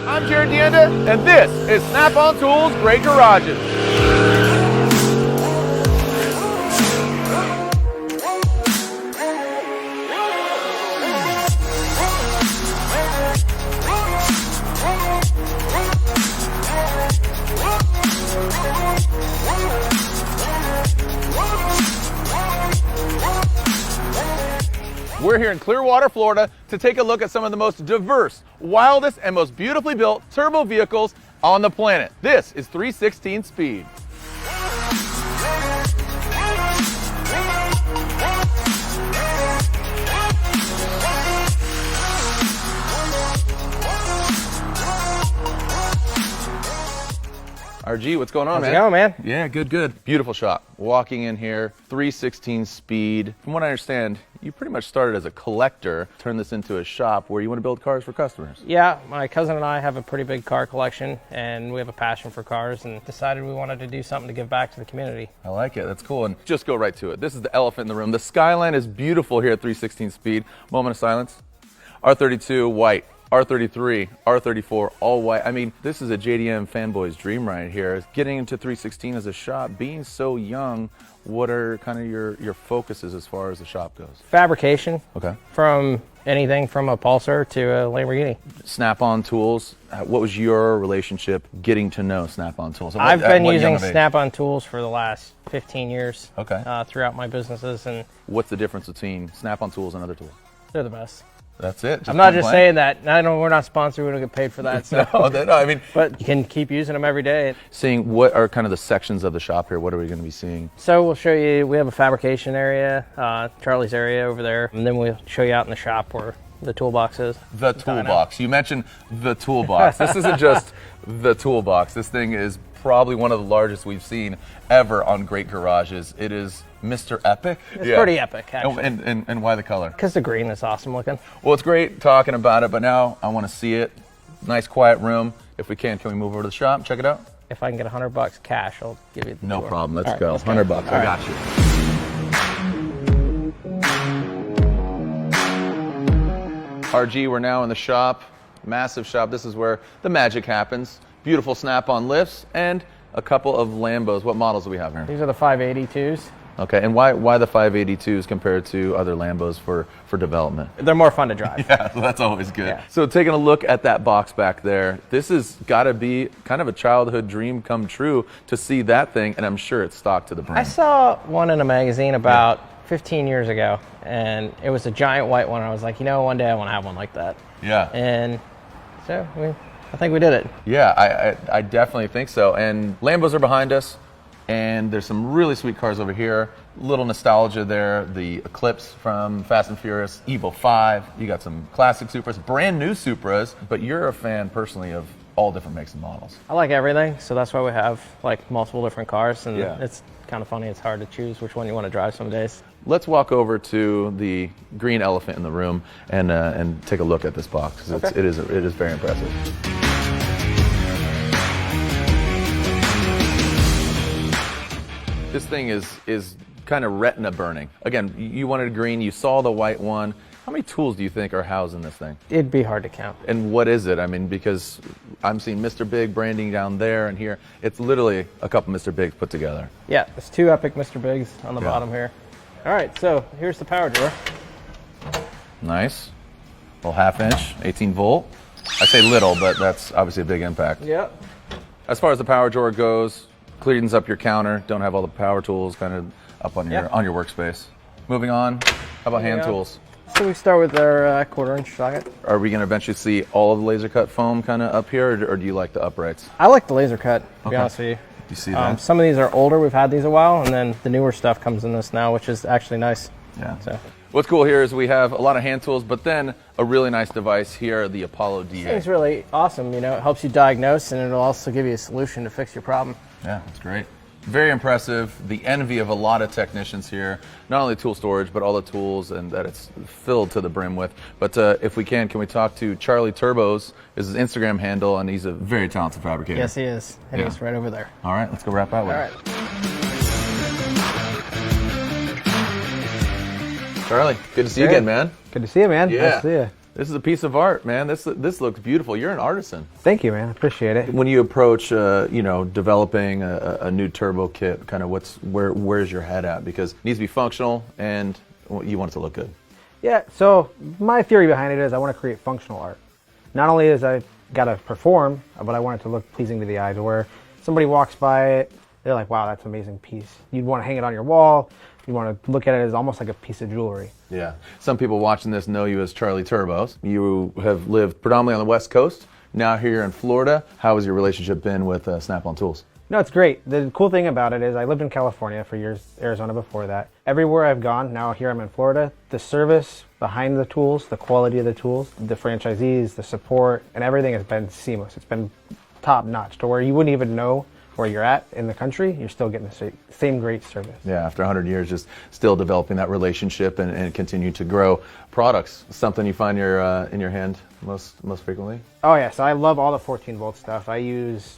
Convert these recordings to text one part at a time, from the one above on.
I'm Jared Deanda, and this is Snap-on Tools Great Garages. We're here in Clearwater, Florida to take a look at some of the most diverse, wildest, and most beautifully built turbo vehicles on the planet. This is 316 Speed. RG, what's going on, man? How's it going, man? Yeah, good. Beautiful shop. Walking in here, 316 Speed. From what I understand, you pretty much started as a collector, turned this into a shop where you want to build cars for customers. Yeah, my cousin and I have a pretty big car collection, and we have a passion for cars, and decided we wanted to do something to give back to the community. I like it. That's cool. And just go right to it. This is the elephant in the room. The skyline is beautiful here at 316 Speed. Moment of silence. R32, white. R33, R34, all white. I mean, this is a JDM fanboy's dream right here. Getting into 316 as a shop, being so young, what are kind of your focuses as far as the shop goes? Fabrication. Okay. From anything from a Pulsar to a Lamborghini. Snap-on Tools, what was your relationship getting to know Snap-on Tools? I've been using Snap-on Tools for the last 15 years. Okay. Throughout my businesses. And what's the difference between Snap-on Tools and other tools? they're the best. That's it. I'm not just saying that. I know we're not sponsored. We don't get paid for that. So. No, I mean, but you can keep using them every day. Seeing what are kind of the sections of the shop here. What are we going to be seeing? So we'll show you. We have a fabrication area, Charlie's area over there, and then we'll show you out in the shop where the toolbox is. The toolbox. You mentioned the toolbox. This isn't just the toolbox. This thing is probably one of the largest we've seen ever on Great Garages. It is Mr. Epic. It's pretty epic, actually. And why the color? Because the green is awesome looking. Well, it's great talking about it, but now I want to see it. Nice, quiet room. If we can we move over to the shop, check it out? If I can get $100 cash, I'll give you the No tour. problem. Let's All go. right, $100. I got you. RG, we're now in the shop. Massive shop. This is where the magic happens. Beautiful Snap-on lifts and a couple of Lambos. What models do we have here? These are the 582s. Okay, and why the 582s compared to other Lambos for development? They're more fun to drive. Yeah, that's always good. Yeah. So taking a look at that box back there, this has got to be kind of a childhood dream come true to see that thing, and I'm sure it's stocked to the brim. I saw one in a magazine about 15 years ago, and it was a giant white one. I was like, one day I want to have one like that. Yeah. And so I think we did it. Yeah, I definitely think so. And Lambos are behind us. And there's some really sweet cars over here. Little nostalgia there. The Eclipse from Fast and Furious, Evo 5. You got some classic Supras, brand new Supras. But you're a fan personally of all different makes and models. I like everything, so that's why we have like multiple different cars. And yeah. It's kind of funny. It's hard to choose which one you want to drive some days. Let's walk over to the green elephant in the room and take a look at this box because okay. it is very impressive. This thing is kind of retina burning. Again, you wanted a green, you saw the white one. How many tools do you think are housed in this thing? It'd be hard to count. And what is it? I mean, because I'm seeing Mr. Big branding down there and here. It's literally a couple Mr. Bigs put together. Yeah, there's two Epic Mr. Bigs on the bottom here. All right, so here's the power drawer. Nice. Little half-inch, 18 volt. I say little, but that's obviously a big impact. Yep. As far as the power drawer goes, cleans up your counter. Don't have all the power tools kind of up on your workspace. Moving on, how about hand tools? So we start with our 1/4-inch socket. Are we going to eventually see all of the laser cut foam kind of up here, or do you like the uprights? I like the laser cut, to be honest with you. You see that? Some of these are older. We've had these a while, and then the newer stuff comes in this now, which is actually nice. Yeah. So. What's cool here is we have a lot of hand tools, but then a really nice device here, the Apollo DA. This thing's really awesome. It helps you diagnose, and it'll also give you a solution to fix your problem. Yeah, that's great. Very impressive. The envy of a lot of technicians here. Not only tool storage, but all the tools and that it's filled to the brim with. But if we can we talk to Charlie Turbos, is his Instagram handle, and he's a very talented fabricator. Yes, he is. And he's right over there. All right, let's go wrap out with All it. right. Charlie, good to see you again, man. Good to see you, man. Yeah. Nice to see you. This is a piece of art, man. This looks beautiful. You're an artisan. Thank you, man. Appreciate it. When you approach, developing a new turbo kit, kind of where's your head at? Because it needs to be functional and you want it to look good. Yeah, so my theory behind it is I want to create functional art. Not only is I got to perform, but I want it to look pleasing to the eye, to where somebody walks by it, they're like, wow, that's an amazing piece. You'd want to hang it on your wall. You want to look at it as almost like a piece of jewelry. Yeah. Some people watching this know you as Charlie Turbos. You have lived predominantly on the West Coast, now here in Florida. How has your relationship been with Snap-on Tools? No, it's great. The cool thing about it is I lived in California for years, Arizona before that. Everywhere I've gone, now here I'm in Florida, the service behind the tools, the quality of the tools, the franchisees, the support, and everything has been seamless. It's been top notch to where you wouldn't even know where you're at in the country, you're still getting the same great service. Yeah, after 100 years, just still developing that relationship and continue to grow products. Something you find in your hand most frequently? Oh yeah, so I love all the 14 volt stuff. I use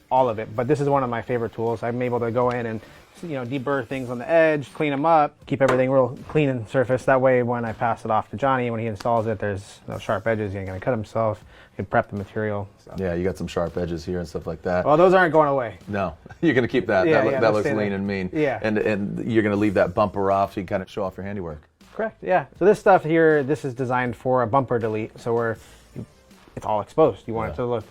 all of it, but this is one of my favorite tools. I'm able to go in and deburr things on the edge, clean them up, keep everything real clean and surface. That way when I pass it off to Johnny, when he installs it, there's no sharp edges. He ain't gonna cut himself. He can prep the material. So. Yeah, you got some sharp edges here and stuff like that. Well, those aren't going away. No, you're gonna keep that. Yeah, that looks lean and mean. Yeah. And you're gonna leave that bumper off so you can kind of show off your handiwork. Correct, yeah. So this stuff here, this is designed for a bumper delete, so it's all exposed. You want it to look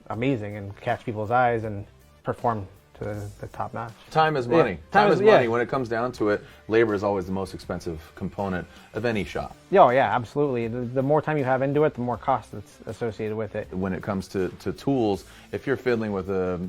amazing and catch people's eyes and perform to the top notch. Time is money. Yeah. Time is money. When it comes down to it, labor is always the most expensive component of any shop. Oh yeah, absolutely. The more time you have into it, the more cost that's associated with it. When it comes to tools, if you're fiddling with a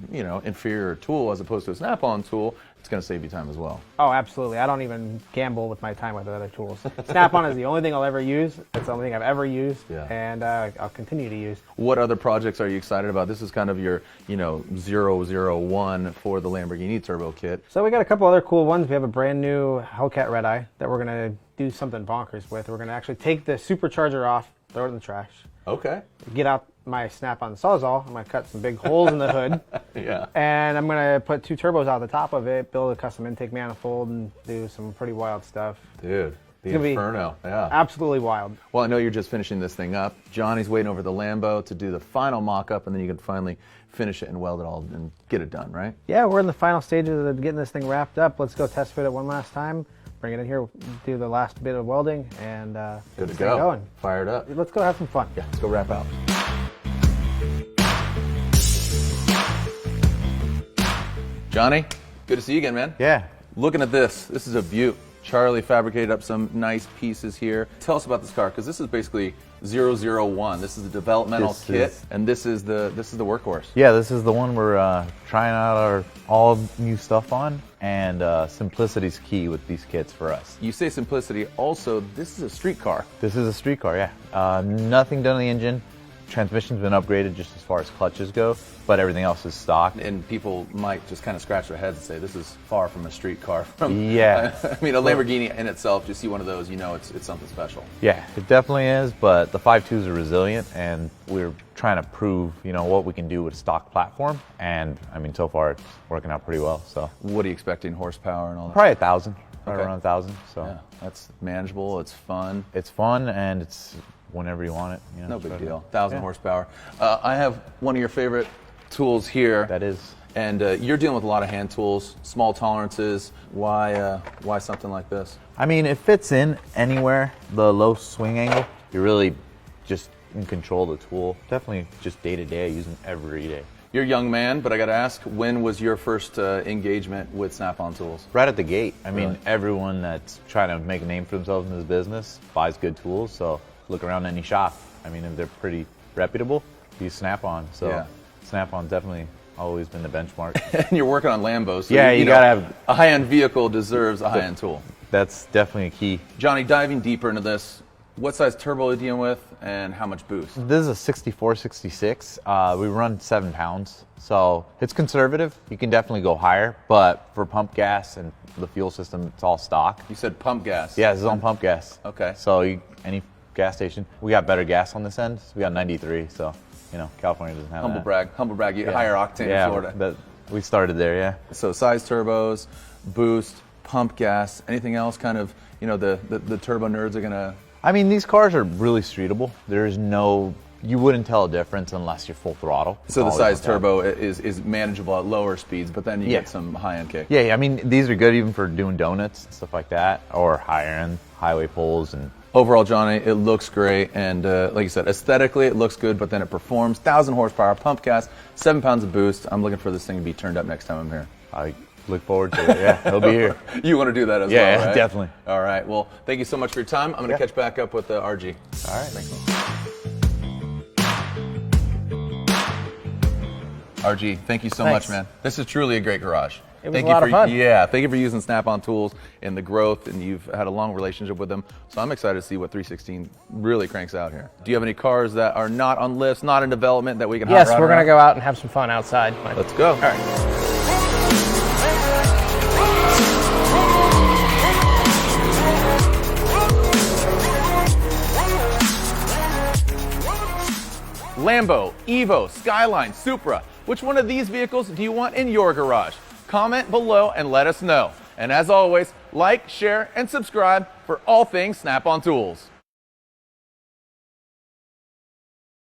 inferior tool as opposed to a Snap-on tool, it's going to save you time as well. Oh, absolutely. I don't even gamble with my time with other tools. Snap-on is the only thing I'll ever use. It's the only thing I've ever used, and I'll continue to use. What other projects are you excited about? This is kind of your, 001 for the Lamborghini Turbo Kit. So we got a couple other cool ones. We have a brand new Hellcat Red Eye that we're going to do something bonkers with. We're going to actually take the supercharger off, throw it in the trash. Okay. Get out my Snap-on Sawzall. I'm going to cut some big holes in the hood. Yeah. And I'm going to put 2 turbos out the top of it, build a custom intake manifold, and do some pretty wild stuff. Dude, the Inferno. Yeah. Absolutely wild. Well, I know you're just finishing this thing up. Johnny's waiting over the Lambo to do the final mock-up, and then you can finally finish it and weld it all and get it done, right? Yeah, we're in the final stages of getting this thing wrapped up. Let's go test fit it one last time. Bring it in here, do the last bit of welding, and good to go. Going. Fired up. Let's go have some fun. Yeah, let's go wrap out. Johnny, good to see you again, man. Yeah. Looking at this is a beaut. Charlie fabricated up some nice pieces here. Tell us about this car, because this is basically 001. This is the developmental kit, and this is the workhorse. Yeah, this is the one we're trying out our all new stuff on, and simplicity's key with these kits for us. You say simplicity. Also, this is a street car. This is a street car, yeah. Nothing done to the engine. Transmission's been upgraded just as far as clutches go, but everything else is stock. And people might just kind of scratch their heads and say, this is far from a street car. Yeah. I mean, a Lamborghini in itself, you see one of those, it's something special. Yeah, it definitely is, but the 5.2s are resilient, and we're trying to prove, what we can do with a stock platform, and I mean, so far it's working out pretty well, so. What are you expecting, horsepower and all that? Probably 1,000, right Okay. around 1,000, so. Yeah, that's manageable, it's fun. It's fun, and it's whenever you want it. No big deal. 1,000 horsepower. I have one of your favorite tools here. That is. And you're dealing with a lot of hand tools, small tolerances. Why something like this? I mean, it fits in anywhere. The low swing angle, you're really just in control of the tool. Definitely just day to day, I use them every day. You're a young man, but I got to ask, when was your first engagement with Snap-on tools? Right at the gate. I mean, Really? everyone that's trying to make a name for themselves in this business buys good tools, so look around any shop. I mean, if they're pretty reputable, use Snap-on. So Yeah. Snap-on's definitely always been the benchmark. And you're working on Lambos. So Yeah, you gotta have- a high-end vehicle deserves a high-end tool. That's definitely a key. Johnny, diving deeper into this, what size turbo are you dealing with, and how much boost? This is a 64, 66. We run 7 pounds, so it's conservative. You can definitely go higher, but for pump gas and the fuel system, it's all stock. You said pump gas. Yeah, this is on pump gas. Okay. So any gas station, we got better gas on this end. We got 93, so California doesn't have that. Humble brag. You higher octane in Florida. We started there, yeah. So size turbos, boost, pump gas, anything else kind of, the turbo nerds are gonna I mean, these cars are really streetable. There's no, you wouldn't tell a difference unless you're full throttle. So the It's size always like that. turbo is manageable at lower speeds, but then you Yeah. get some high-end kick. Yeah, I mean, these are good even for doing donuts and stuff like that, or higher end highway pulls. And Overall, Johnny, it looks great, and like you said, aesthetically it looks good, but then it performs. 1,000 horsepower, pump gas, 7 pounds of boost. I'm looking for this thing to be turned up next time I'm here. I look forward to it. Yeah, he'll be here. You want to do that as Yeah, well, right? definitely. All right. Well, thank you so much for your time. I'm going to catch back up with the RG. All right. Thanks. RG, thank you so Thanks. much, man. This is truly a great garage. It was thank a you lot for, of fun. Yeah, thank you for using Snap-on tools in the growth, and you've had a long relationship with them. So I'm excited to see what 316 really cranks out here. Do you have any cars that are not on lifts, not in development that we can Yes, hot rod we're going to around? go out and have some fun outside. Let's go. All right. Lambo, Evo, Skyline, Supra. Which one of these vehicles do you want in your garage? Comment below and let us know. And as always, like, share, and subscribe for all things Snap-on Tools.